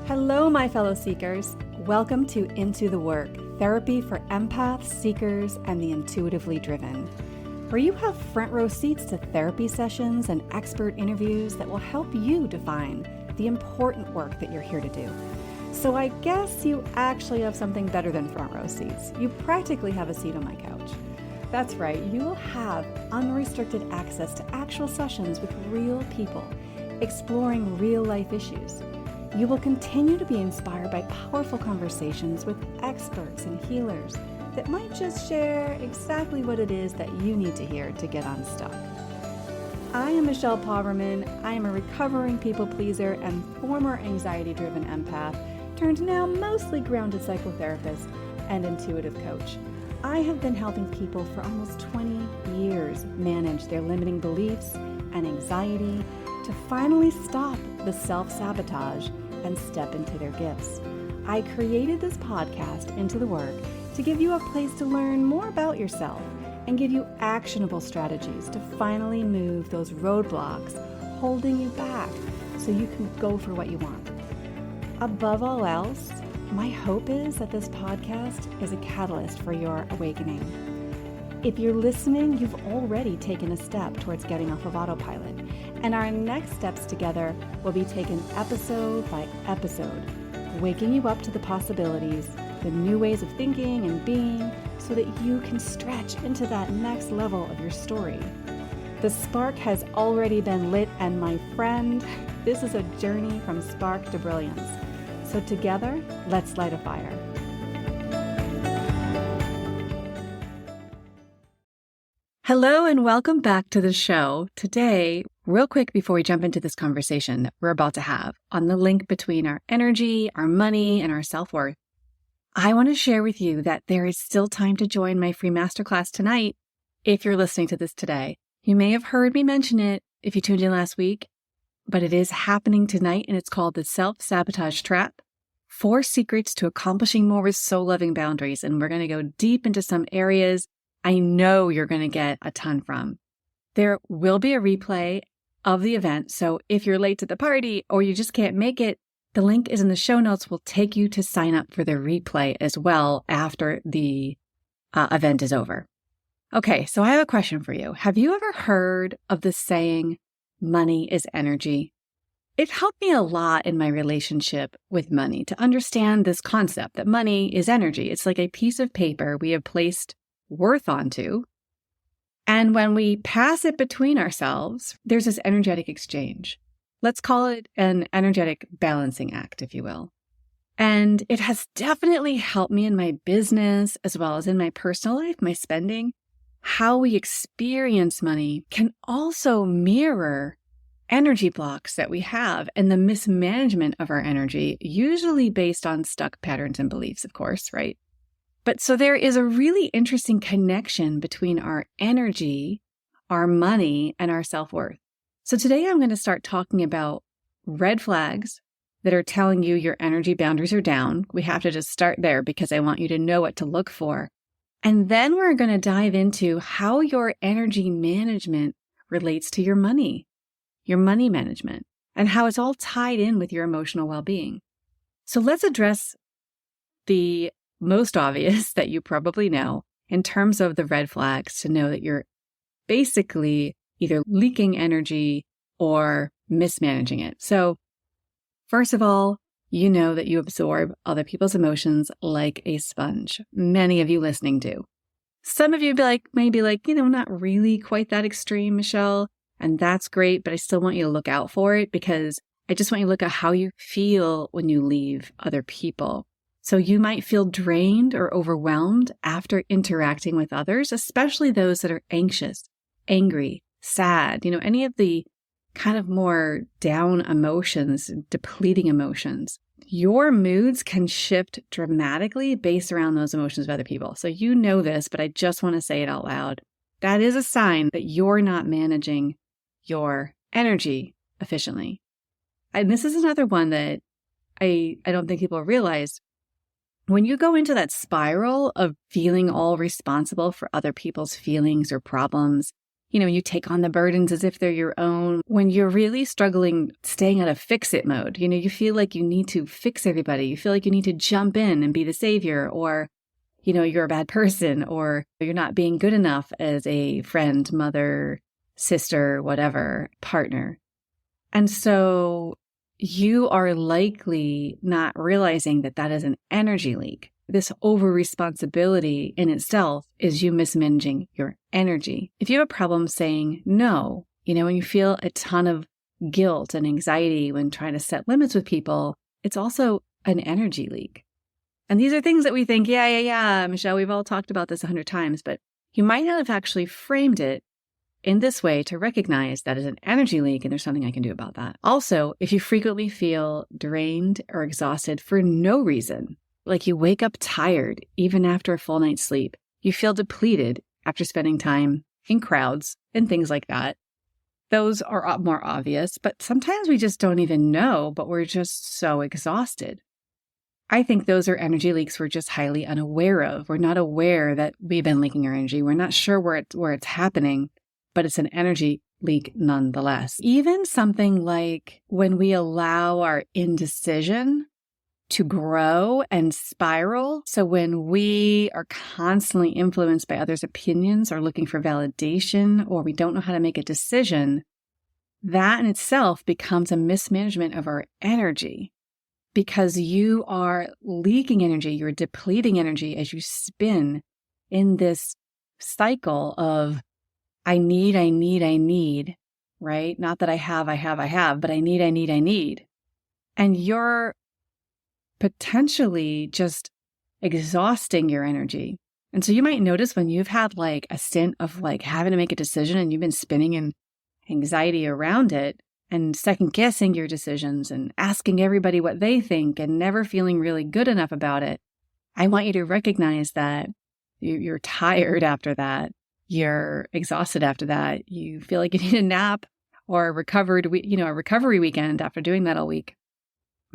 Hello, my fellow seekers. Welcome to Into the Work, therapy for empaths, seekers, and the intuitively driven, where you have front row seats to therapy sessions and expert interviews that will help you define the important work that you're here to do. So I guess you actually have something better than front row seats. You practically have a seat on my couch. That's right, you will have unrestricted access to actual sessions with real people, exploring real life issues. You will continue to be inspired by powerful conversations with experts and healers that might just share exactly what it is that you need to hear to get unstuck. I am Michelle Pauverman. I am a recovering people pleaser and former anxiety-driven empath, turned now mostly grounded psychotherapist and intuitive coach. I have been helping people for almost 20 years manage their limiting beliefs and anxiety to finally stop the self-sabotage and step into their gifts. I created this podcast, Into the Work, to give you a place to learn more about yourself and give you actionable strategies to finally move those roadblocks holding you back so you can go for what you want. Above all else, my hope is that this podcast is a catalyst for your awakening. If you're listening, you've already taken a step towards getting off of autopilot, and our next steps together will be taken episode by episode, waking you up to the possibilities, the new ways of thinking and being, so that you can stretch into that next level of your story. The spark has already been lit, and my friend, this is a journey from spark to brilliance. So together, let's light a fire. Hello and welcome back to the show. Today, real quick before we jump into this conversation that we're about to have on the link between our energy, our money, and our self-worth, I want to share with you that there is still time to join my free masterclass tonight if you're listening to this today. You may have heard me mention it if you tuned in last week, but it is happening tonight and it's called the Self-Sabotage Trap, 4 secrets to accomplishing more with soul-loving boundaries. And we're going to go deep into some areas I know you're going to get a ton from. There will be a replay of the event, so if you're late to the party or you just can't make it, the link is in the show notes. Will take you to sign up for the replay as well after the event is over. Okay, so I have a question for you. Have you ever heard of the saying, money is energy? It helped me a lot in my relationship with money to understand this concept that money is energy. It's like a piece of paper we have placed worth onto. And when we pass it between ourselves, there's this energetic exchange. Let's call it an energetic balancing act, if you will. And it has definitely helped me in my business as well as in my personal life, my spending. How we experience money can also mirror energy blocks that we have and the mismanagement of our energy, usually based on stuck patterns and beliefs, of course, right? But so there is a really interesting connection between our energy, our money, and our self-worth. So today I'm going to start talking about red flags that are telling you your energy boundaries are down. We have to just start there because I want you to know what to look for. And then we're going to dive into how your energy management relates to your money management, and how it's all tied in with your emotional well-being. So let's address the most obvious that you probably know in terms of the red flags to know that you're basically either leaking energy or mismanaging it. So first of all, you know that you absorb other people's emotions like a sponge. Many of you listening do. Some of you maybe not really quite that extreme, Michelle, and that's great, but I still want you to look out for it because I just want you to look at how you feel when you leave other people. So you might feel drained or overwhelmed after interacting with others, especially those that are anxious, angry, sad, any of the kind of more down emotions, depleting emotions. Your moods can shift dramatically based around those emotions of other people. So you know this, but I just want to say it out loud. That is a sign that you're not managing your energy efficiently. And this is another one that I don't think people realize. When you go into that spiral of feeling all responsible for other people's feelings or problems, You take on the burdens as if they're your own. When you're really struggling, staying out of fix-it mode, you feel like you need to fix everybody. You feel like you need to jump in and be the savior, or, you're a bad person, or you're not being good enough as a friend, mother, sister, whatever, partner. And so you are likely not realizing that that is an energy leak. This over responsibility in itself is you mismanaging your energy. If you have a problem saying no, when you feel a ton of guilt and anxiety when trying to set limits with people, it's also an energy leak. And these are things that we think, yeah, Michelle, we've all talked about this 100 times, but you might not have actually framed it in this way to recognize that as an energy leak and there's something I can do about that. Also, if you frequently feel drained or exhausted for no reason, like you wake up tired even after a full night's sleep, you feel depleted after spending time in crowds and things like that, those are more obvious, but sometimes we just don't even know, but we're just so exhausted. I think those are energy leaks we're just highly unaware of. We're not aware that we've been leaking our energy. We're not sure where it's happening, but it's an energy leak nonetheless. Even something like when we allow our indecision to grow and spiral. So when we are constantly influenced by others' opinions or looking for validation, or we don't know how to make a decision, that in itself becomes a mismanagement of our energy, because you are leaking energy, you're depleting energy as you spin in this cycle of I need, right? Not that I have, but I need. And you're potentially just exhausting your energy. And so you might notice when you've had like a stint of like having to make a decision and you've been spinning in anxiety around it and second guessing your decisions and asking everybody what they think and never feeling really good enough about it. I want you to recognize that you're tired after that. You're exhausted after that. You feel like you need a nap or a recovery weekend after doing that all week,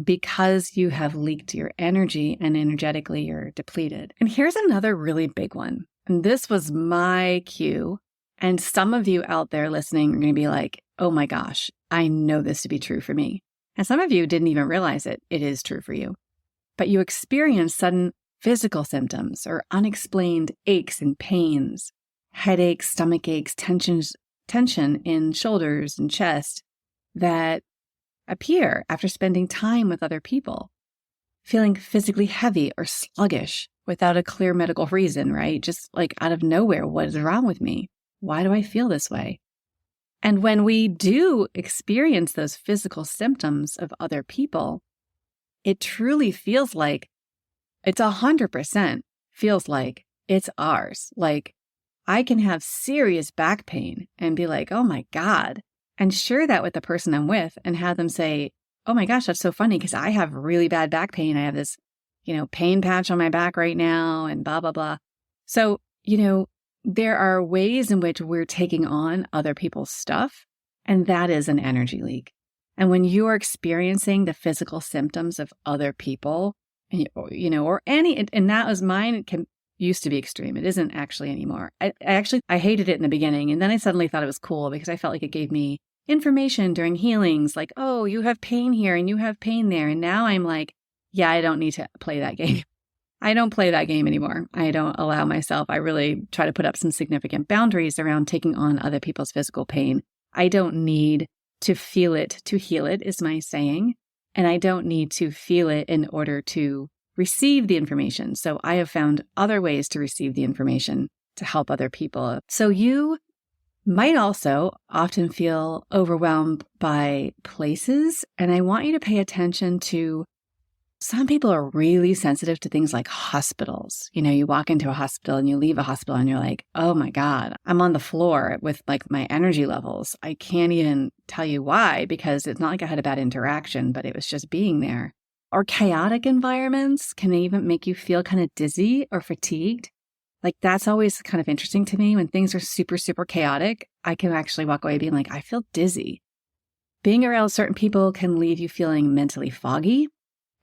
because you have leaked your energy and energetically you're depleted. And here's another really big one. And this was my cue. And some of you out there listening are going to be like, oh my gosh, I know this to be true for me. And some of you didn't even realize it. It is true for you. But you experience sudden physical symptoms or unexplained aches and pains, headaches, stomach aches, tension in shoulders and chest that appear after spending time with other people, feeling physically heavy or sluggish without a clear medical reason, right? Just like out of nowhere, what is wrong with me? Why do I feel this way? And when we do experience those physical symptoms of other people, it truly feels like it's 100% feels like it's ours. Like I can have serious back pain and be like, oh my God, and share that with the person I'm with and have them say, oh my gosh, that's so funny because I have really bad back pain. I have this, pain patch on my back right now and blah, blah, blah. So, there are ways in which we're taking on other people's stuff, and that is an energy leak. And when you are experiencing the physical symptoms of other people, and that was mine, it used to be extreme. It isn't actually anymore. I hated it in the beginning. And then I suddenly thought it was cool because I felt like it gave me information during healings, like, oh, you have pain here and you have pain there. And now I'm like, yeah, I don't need to play that game. I don't play that game anymore. I don't allow myself. I really try to put up some significant boundaries around taking on other people's physical pain. I don't need to feel it to heal it, is my saying. And I don't need to feel it in order to receive the information. So I have found other ways to receive the information to help other people. So you might also often feel overwhelmed by places. And I want you to pay attention to, some people are really sensitive to things like hospitals. You walk into a hospital and you leave a hospital and you're like, oh my God, I'm on the floor with like my energy levels. I can't even tell you why, because it's not like I had a bad interaction, but it was just being there. Or chaotic environments can even make you feel kind of dizzy or fatigued. Like that's always kind of interesting to me. When things are super, super chaotic, I can actually walk away being like, I feel dizzy. Being around certain people can leave you feeling mentally foggy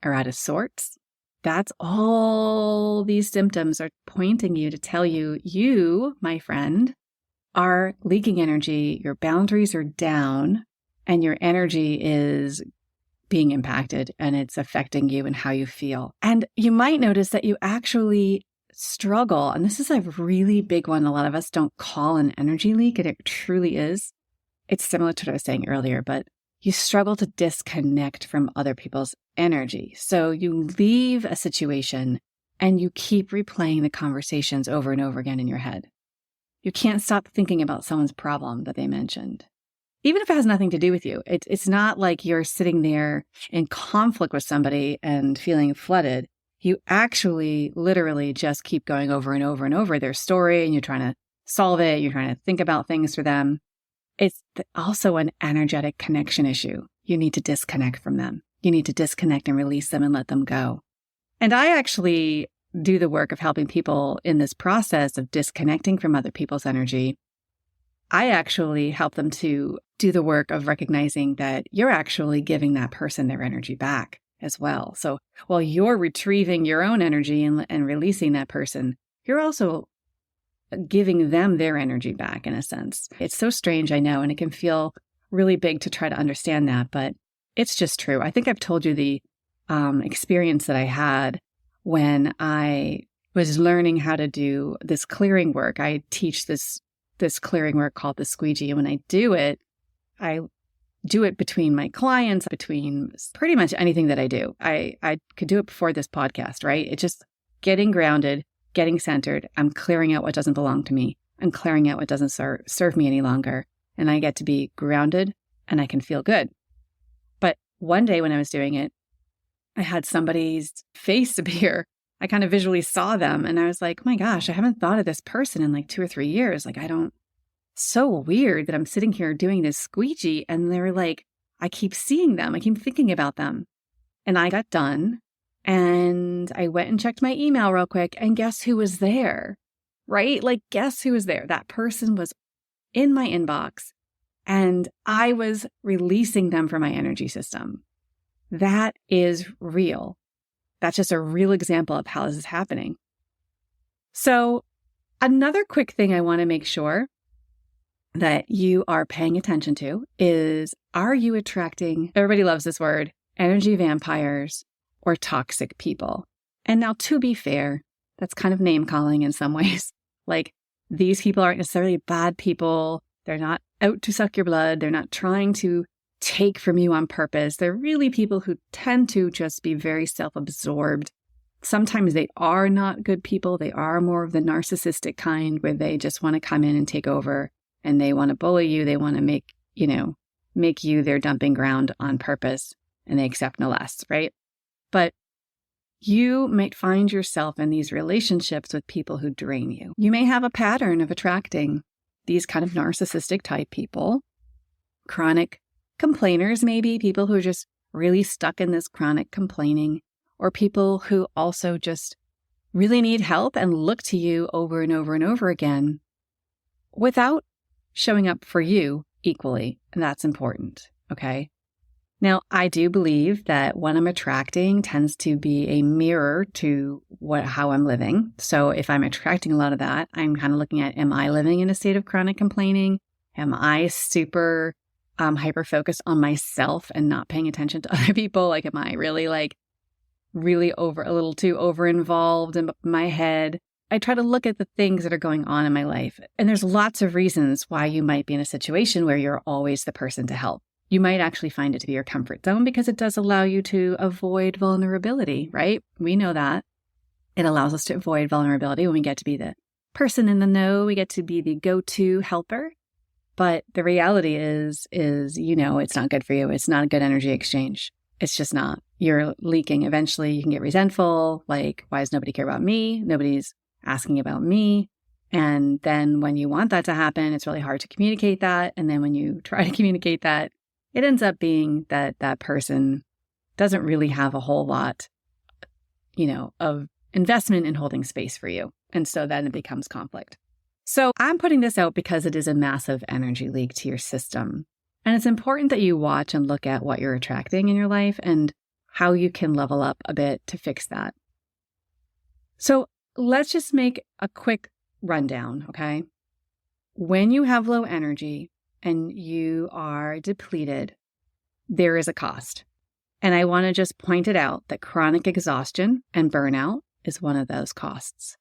or out of sorts. That's all these symptoms are pointing you to tell you, my friend, are leaking energy, your boundaries are down, and your energy is being impacted and it's affecting you and how you feel. And you might notice that you actually struggle. And this is a really big one. A lot of us don't call an energy leak, and it truly is. It's similar to what I was saying earlier, but you struggle to disconnect from other people's energy. So you leave a situation and you keep replaying the conversations over and over again in your head. You can't stop thinking about someone's problem that they mentioned. Even if it has nothing to do with you, it's not like you're sitting there in conflict with somebody and feeling flooded. You actually literally just keep going over and over and over their story, and you're trying to solve it. You're trying to think about things for them. It's also an energetic connection issue. You need to disconnect from them. You need to disconnect and release them and let them go. And I actually do the work of helping people in this process of disconnecting from other people's energy. I actually help them to do the work of recognizing that you're actually giving that person their energy back as well. So while you're retrieving your own energy and releasing that person, you're also giving them their energy back in a sense. It's so strange, I know, and it can feel really big to try to understand that, but it's just true. I think I've told you the experience that I had when I was learning how to do this clearing work. I teach this clearing work called the squeegee. And when I do it between my clients, between pretty much anything that I do. I could do it before this podcast, right? It's just getting grounded, getting centered. I'm clearing out what doesn't belong to me. I'm clearing out what doesn't serve me any longer. And I get to be grounded and I can feel good. But one day when I was doing it, I had somebody's face appear. I kind of visually saw them and I was like, oh my gosh, I haven't thought of this person in like 2 or 3 years. Like, so weird that I'm sitting here doing this squeegee and they're like, I keep seeing them. I keep thinking about them. And I got done and I went and checked my email real quick and guess who was there, right? Like, guess who was there? That person was in my inbox and I was releasing them from my energy system. That is real. That's just a real example of how this is happening. So another quick thing I want to make sure that you are paying attention to is, are you attracting, everybody loves this word, energy vampires or toxic people? And now, to be fair, that's kind of name calling in some ways. Like, these people aren't necessarily bad people. They're not out to suck your blood. They're not trying to take from you on purpose. They're really people who tend to just be very self-absorbed. Sometimes they are not good people. They are more of the narcissistic kind where they just want to come in and take over and they want to bully you. They want to make you their dumping ground on purpose, and they accept no less, right? But you might find yourself in these relationships with people who drain you. You may have a pattern of attracting these kind of narcissistic type people, chronic complainers, maybe people who are just really stuck in this chronic complaining, or people who also just really need help and look to you over and over and over again without showing up for you equally. And that's important. Okay. Now, I do believe that what I'm attracting tends to be a mirror to how I'm living. So if I'm attracting a lot of that, I'm kind of looking at, am I living in a state of chronic complaining? Am I super hyper-focused on myself and not paying attention to other people? Like, am I really a little too over-involved in my head? I try to look at the things that are going on in my life. And there's lots of reasons why you might be in a situation where you're always the person to help. You might actually find it to be your comfort zone because it does allow you to avoid vulnerability, right? We know that. It allows us to avoid vulnerability when we get to be the person in the know. We get to be the go-to helper. But the reality is, it's not good for you. It's not a good energy exchange. It's just not. You're leaking. Eventually you can get resentful. Like, why does nobody care about me? Nobody's asking about me. And then when you want that to happen, it's really hard to communicate that. And then when you try to communicate that, it ends up being that that person doesn't really have a whole lot, of investment in holding space for you. And so then it becomes conflict. So I'm putting this out because it is a massive energy leak to your system. And it's important that you watch and look at what you're attracting in your life and how you can level up a bit to fix that. So let's just make a quick rundown, okay? when you have low energy and you are depleted, there is a cost. And I want to just point it out that chronic exhaustion and burnout is one of those costs.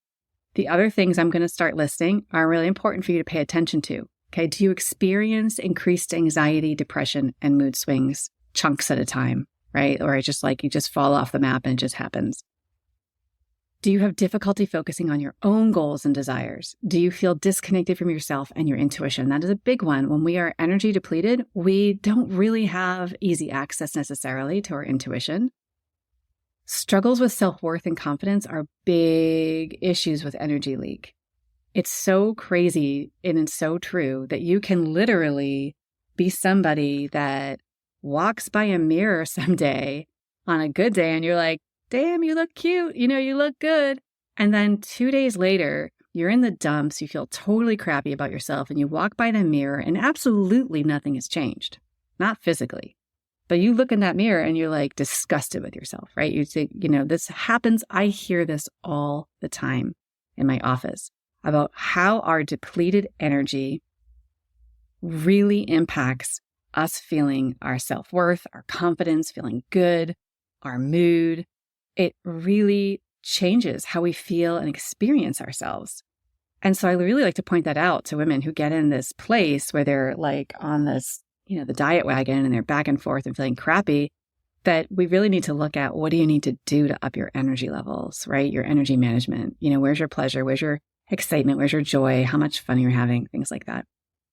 The other things I'm going to start listing are really important for you to pay attention to. Okay, do you experience increased anxiety, depression, and mood swings chunks at a time, right? Or just like you just fall off the map and it just happens? Do you have difficulty focusing on your own goals and desires? Do you feel disconnected from yourself and your intuition? That is a big one. When we are energy depleted, we don't really have easy access necessarily to our intuition. Struggles with self-worth and confidence are big issues with energy leak. It's so crazy and it's so true that you can literally be somebody that walks by a mirror someday on a good day and you're like, damn, you look cute. You look good. And then 2 days later, you're in the dumps. You feel totally crappy about yourself and you walk by the mirror and absolutely nothing has changed. Not physically, but you look in that mirror and you're like disgusted with yourself, right? You think, this happens. I hear this all the time in my office about how our depleted energy really impacts us feeling our self-worth, our confidence, feeling good, our mood. It really changes how we feel and experience ourselves. And so I really like to point that out to women who get in this place where they're like on this, the diet wagon and they're back and forth and feeling crappy, that we really need to look at what do you need to do to up your energy levels, right? Your energy management. Where's your pleasure? Where's your excitement? Where's your joy? How much fun you're having? Things like that.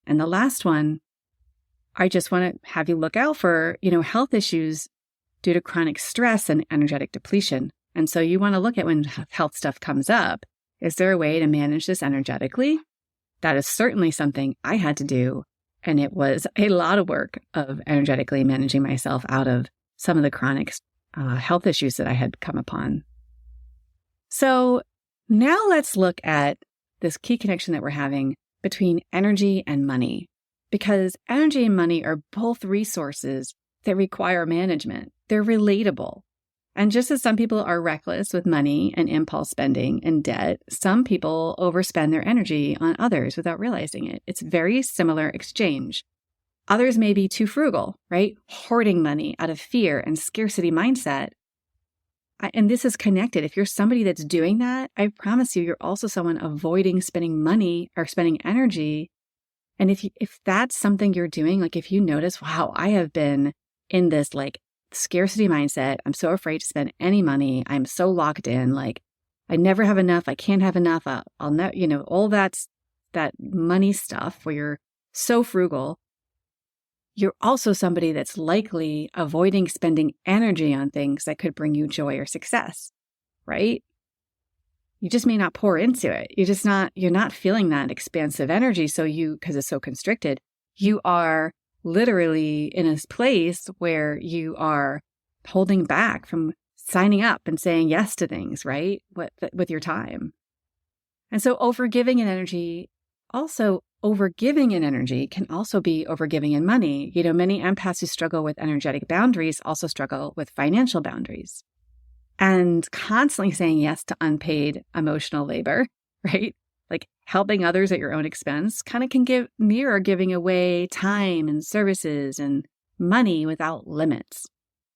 And the last one, I just want to have you look out for, health issues due to chronic stress and energetic depletion. And so you want to look at when health stuff comes up, is there a way to manage this energetically? That is certainly something I had to do. And it was a lot of work of energetically managing myself out of some of the chronic health issues that I had come upon. So now let's look at this key connection that we're having between energy and money, because energy and money are both resources that require management. They're relatable. And just as some people are reckless with money and impulse spending and debt, some people overspend their energy on others without realizing it. It's very similar exchange. Others may be too frugal, right? Hoarding money out of fear and scarcity mindset. And this is connected. If you're somebody that's doing that, I promise you, you're also someone avoiding spending money or spending energy. And if that's something you're doing, like if you notice, wow, I have been in this like scarcity mindset. I'm so afraid to spend any money. I'm so locked in. Like I never have enough. I can't have enough. I'll never, all that money stuff where you're so frugal. You're also somebody that's likely avoiding spending energy on things that could bring you joy or success, right? You just may not pour into it. You're not feeling that expansive energy. So because it's so constricted, you are literally in a place where you are holding back from signing up and saying yes to things, right? With your time. And so overgiving in energy can also be overgiving in money. Many empaths who struggle with energetic boundaries also struggle with financial boundaries. And constantly saying yes to unpaid emotional labor, right? Like helping others at your own expense kind of can mirror giving away time and services and money without limits.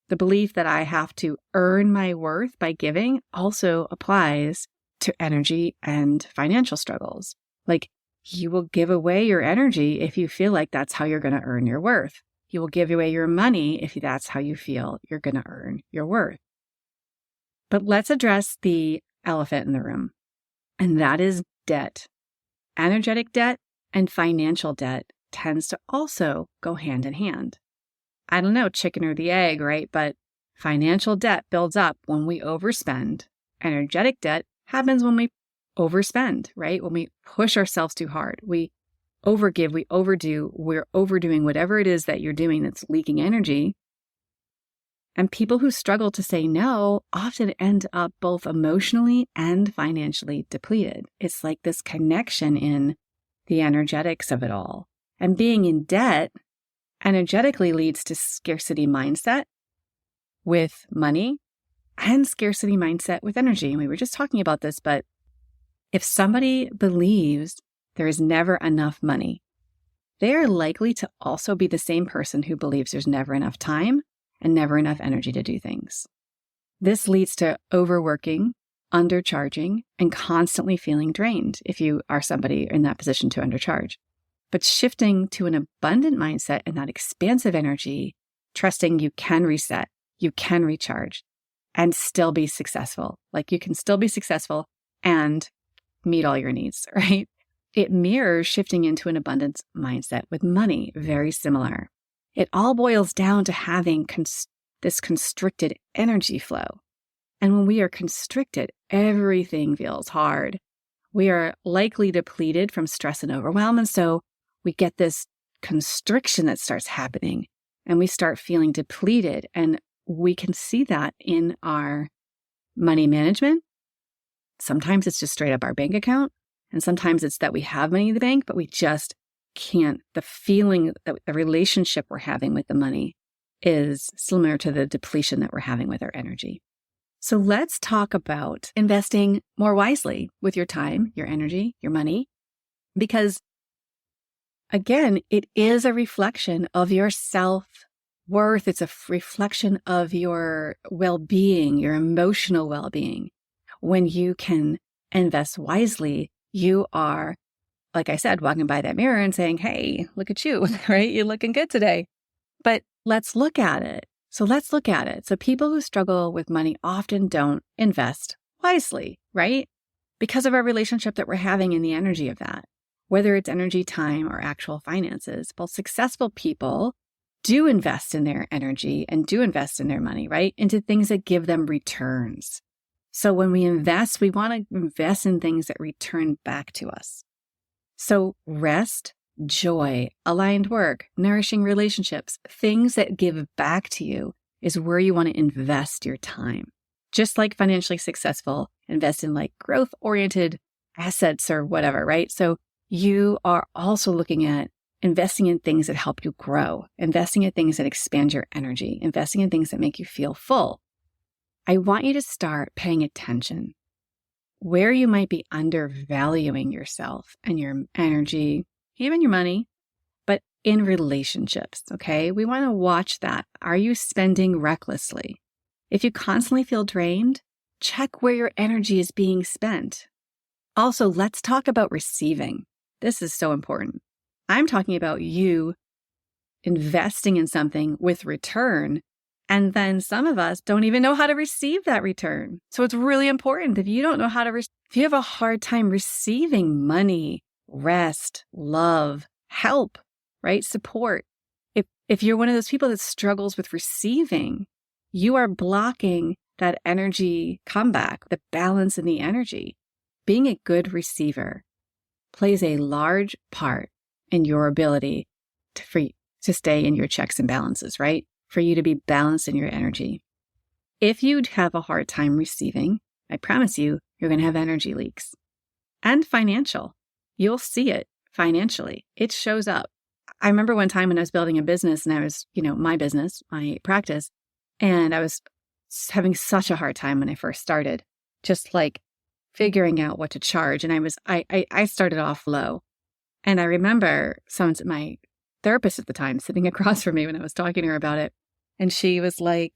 The belief that I have to earn my worth by giving also applies to energy and financial struggles. Like you will give away your energy if you feel like that's how you're going to earn your worth. You will give away your money if that's how you feel you're going to earn your worth. But let's address the elephant in the room, and that is debt. Energetic debt and financial debt tends to also go hand in hand. I don't know, chicken or the egg, right? But financial debt builds up when we overspend. Energetic debt happens when we overspend, right? When we push ourselves too hard. We overgive, we overdo, we're overdoing whatever it is that you're doing that's leaking energy. And people who struggle to say no often end up both emotionally and financially depleted. It's like this connection in the energetics of it all. And being in debt energetically leads to scarcity mindset with money and scarcity mindset with energy. And we were just talking about this, but if somebody believes there is never enough money, they are likely to also be the same person who believes there's never enough time and never enough energy to do things. This leads to overworking, undercharging, and constantly feeling drained if you are somebody in that position to undercharge. But shifting to an abundant mindset and that expansive energy, trusting you can reset, you can recharge, and still be successful. Like you can still be successful and meet all your needs, right? It mirrors shifting into an abundance mindset with money, very similar. It all boils down to having this constricted energy flow. And when we are constricted, everything feels hard. We are likely depleted from stress and overwhelm. And so we get this constriction that starts happening and we start feeling depleted. And we can see that in our money management. Sometimes it's just straight up our bank account. And sometimes it's that we have money in the bank, but we just can't. The feeling that the relationship we're having with the money is similar to the depletion that we're having with our energy. So let's talk about investing more wisely with your time, your energy, your money, because again, it is a reflection of your self-worth. It's a reflection of your well-being, your emotional well-being. When you can invest wisely, you are, like I said, walking by that mirror and saying, hey, look at you, right? You're looking good today. But let's look at it. So let's look at it. So people who struggle with money often don't invest wisely, right? Because of our relationship that we're having and the energy of that, whether it's energy, time, or actual finances. Well, successful people do invest in their energy and do invest in their money, right? Into things that give them returns. So when we invest, we want to invest in things that return back to us. So rest, joy, aligned work, nourishing relationships, things that give back to you is where you want to invest your time. Just like financially successful, invest in like growth-oriented assets or whatever, right? So you are also looking at investing in things that help you grow, investing in things that expand your energy, investing in things that make you feel full. I want you to start paying attention where you might be undervaluing yourself and your energy, even your money, but in relationships, okay? We want to watch that. Are you spending recklessly? If you constantly feel drained, check where your energy is being spent. Also, let's talk about receiving. This is so important. I'm talking about you investing in something with return. And then some of us don't even know how to receive that return. So it's really important if you don't know how to, if you have a hard time receiving money, rest, love, help, right? Support. If you're one of those people that struggles with receiving, you are blocking that energy comeback, the balance in the energy. Being a good receiver plays a large part in your ability to stay in your checks and balances, right? For you to be balanced in your energy. If you have a hard time receiving, I promise you, you're going to have energy leaks. And financial. You'll see it financially. It shows up. I remember one time when I was building a business and I was, my business, my practice, and I was having such a hard time when I first started, just like figuring out what to charge. And I started off low. And I remember my therapist at the time sitting across from me when I was talking to her about it. And she was like,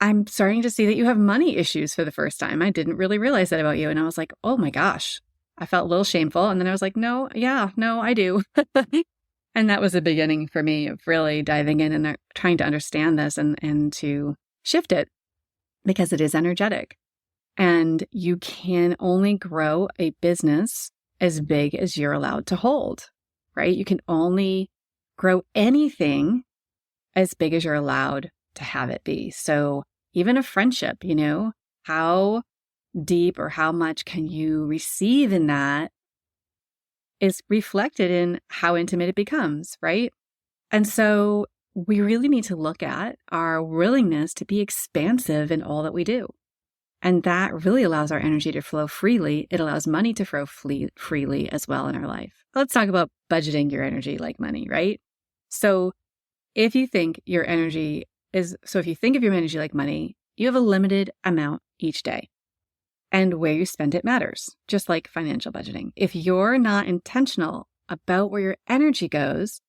I'm starting to see that you have money issues for the first time. I didn't really realize that about you. And I was like, oh my gosh, I felt a little shameful. And then I was like, no, I do. And that was the beginning for me of really diving in and trying to understand this and to shift it because it is energetic. And you can only grow a business as big as you're allowed to hold, right? You can only grow anything as big as you're allowed to have it be. So even a friendship, how deep or how much can you receive in that is reflected in how intimate it becomes, right? And so we really need to look at our willingness to be expansive in all that we do. And that really allows our energy to flow freely. It allows money to flow freely as well in our life. Let's talk about budgeting your energy like money, right? So if you think of your energy like money, you have a limited amount each day. And where you spend it matters, just like financial budgeting. If you're not intentional about where your energy goes,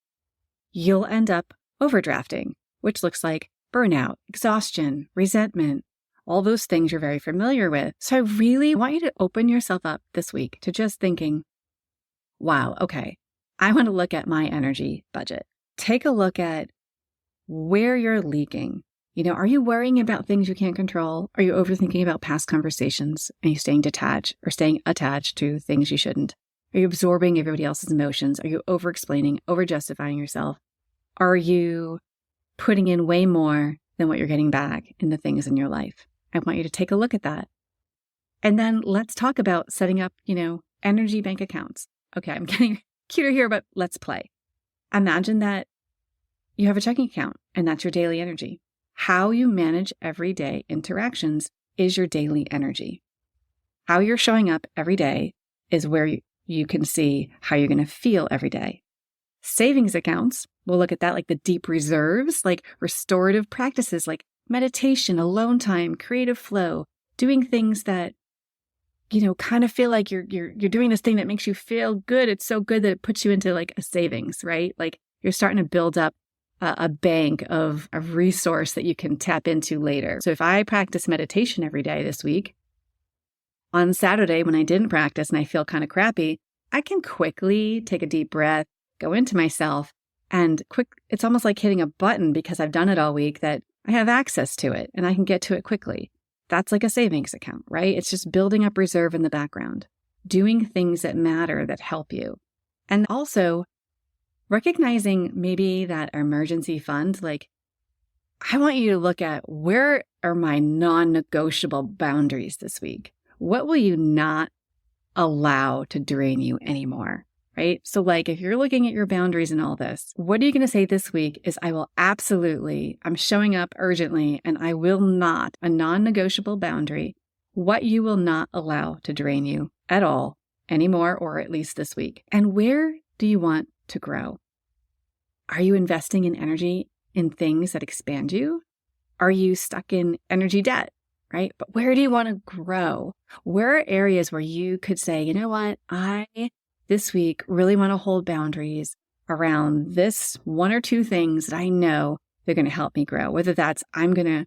you'll end up overdrafting, which looks like burnout, exhaustion, resentment, all those things you're very familiar with. So I really want you to open yourself up this week to just thinking, wow, okay, I want to look at my energy budget. Take a look at where you're leaking. Are you worrying about things you can't control? Are you overthinking about past conversations? Are you staying detached or staying attached to things you shouldn't? Are you absorbing everybody else's emotions? Are you over-explaining, over-justifying yourself? Are you putting in way more than what you're getting back in the things in your life? I want you to take a look at that. And then let's talk about setting up, energy bank accounts. Okay, I'm getting cuter here, but let's play. Imagine that you have a checking account and that's your daily energy. How you manage everyday interactions is your daily energy. How you're showing up every day is where you can see how you're going to feel every day. Savings accounts, we'll look at that like the deep reserves, like restorative practices like meditation, alone time, creative flow, doing things that, kind of feel like you're doing this thing that makes you feel good. It's so good that it puts you into like a savings, right? Like you're starting to build up a bank of a resource that you can tap into later. So if I practice meditation every day this week, on Saturday when I didn't practice and I feel kind of crappy, I can quickly take a deep breath, go into myself, and it's almost like hitting a button because I've done it all week that I have access to it and I can get to it quickly. That's like a savings account, right? It's just building up reserve in the background, doing things that matter, that help you. And also recognizing maybe that emergency fund, like I want you to look at where are my non-negotiable boundaries this week? What will you not allow to drain you anymore, right? So like if you're looking at your boundaries and all this, what are you going to say this week is I'm showing up urgently and I will not, a non-negotiable boundary, what you will not allow to drain you at all anymore, or at least this week. And where do you want to grow? Are you investing in energy in things that expand you? Are you stuck in energy debt, right? But where do you want to grow? Where are areas where you could say, you know what, I this week really want to hold boundaries around this one or two things that I know they're going to help me grow. Whether that's I'm going to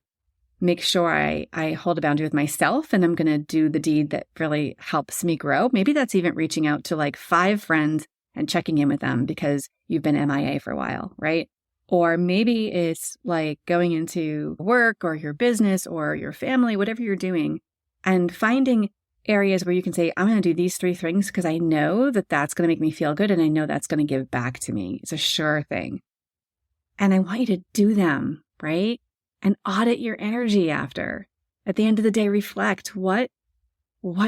make sure I hold a boundary with myself and I'm going to do the deed that really helps me grow. Maybe that's even reaching out to like 5 friends and checking in with them because you've been MIA for a while, right? Or maybe it's like going into work or your business or your family, whatever you're doing, and finding areas where you can say, I'm going to do these 3 things because I know that that's going to make me feel good and I know that's going to give back to me. It's a sure thing. And I want you to do them, right? And audit your energy after. At the end of the day, reflect what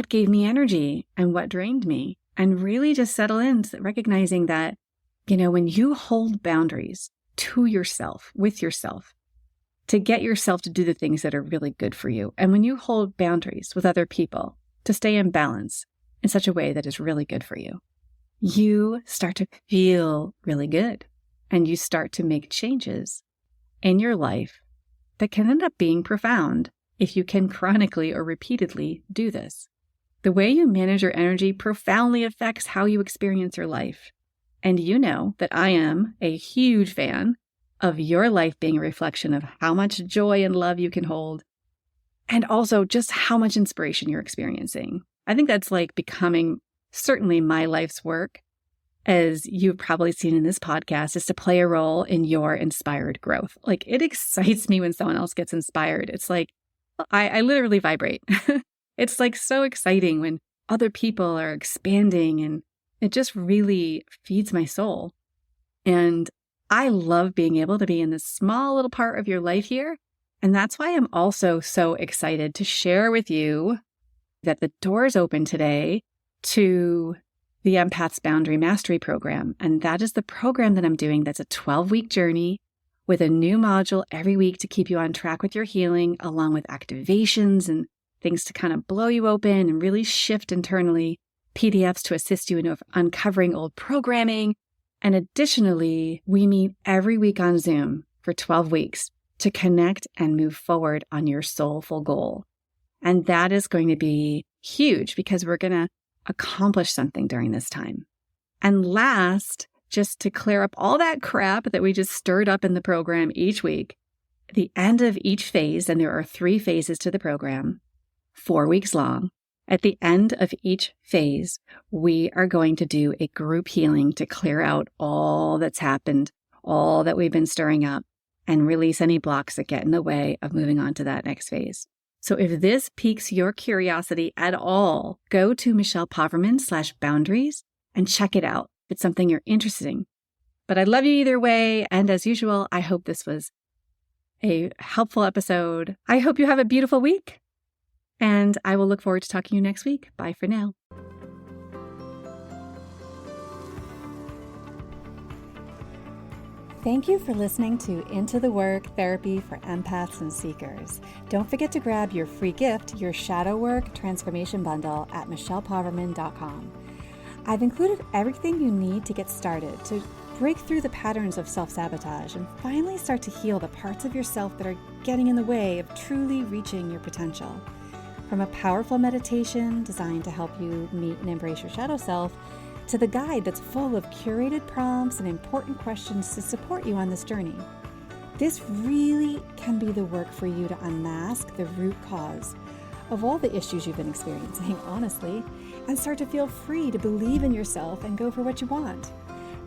gave me energy and what drained me. And really just settle in, recognizing that, when you hold boundaries to yourself, with yourself, to get yourself to do the things that are really good for you. And when you hold boundaries with other people to stay in balance in such a way that is really good for you, you start to feel really good and you start to make changes in your life that can end up being profound if you can chronically or repeatedly do this. The way you manage your energy profoundly affects how you experience your life. And you know that I am a huge fan of your life being a reflection of how much joy and love you can hold, and also just how much inspiration you're experiencing. I think that's like becoming certainly my life's work, as you've probably seen in this podcast, is to play a role in your inspired growth. Like it excites me when someone else gets inspired. It's like, I literally vibrate. It's like so exciting when other people are expanding, and it just really feeds my soul. And I love being able to be in this small little part of your life here. And that's why I'm also so excited to share with you that the doors open today to the Empath's Boundary Mastery Program. And that is the program that I'm doing. That's a 12-week journey with a new module every week to keep you on track with your healing, along with activations and things to kind of blow you open and really shift internally, PDFs to assist you in uncovering old programming. And additionally, we meet every week on Zoom for 12 weeks to connect and move forward on your soulful goal. And that is going to be huge because we're going to accomplish something during this time. And last, just to clear up all that crap that we just stirred up in the program each week, at the end of each phase, and there are 3 phases to the program, 4 weeks long, at the end of each phase, we are going to do a group healing to clear out all that's happened, all that we've been stirring up, and release any blocks that get in the way of moving on to that next phase. So if this piques your curiosity at all, go to michellepoverman.com/boundaries and check it out. If it's something you're interested in. But I love you either way. And as usual, I hope this was a helpful episode. I hope you have a beautiful week. And I will look forward to talking to you next week. Bye for now. Thank you for listening to Into the Work Therapy for Empaths and Seekers. Don't forget to grab your free gift, your Shadow Work Transformation Bundle at michellepoverman.com. I've included everything you need to get started to break through the patterns of self-sabotage and finally start to heal the parts of yourself that are getting in the way of truly reaching your potential. From a powerful meditation designed to help you meet and embrace your shadow self, to the guide that's full of curated prompts and important questions to support you on this journey. This really can be the work for you to unmask the root cause of all the issues you've been experiencing, honestly, and start to feel free to believe in yourself and go for what you want.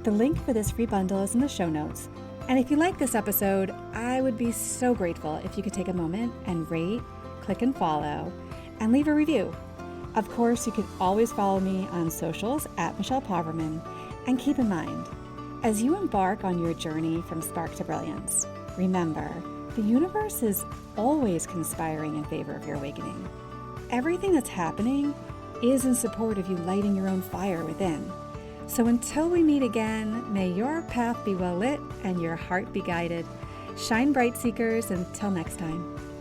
The link for this free bundle is in the show notes. And if you like this episode, I would be so grateful if you could take a moment and rate, click and follow, and leave a review. Of course, you can always follow me on socials at Michelle Poverman. And keep in mind, as you embark on your journey from spark to brilliance, remember, the universe is always conspiring in favor of your awakening. Everything that's happening is in support of you lighting your own fire within. So until we meet again, may your path be well lit and your heart be guided. Shine bright, seekers, until next time.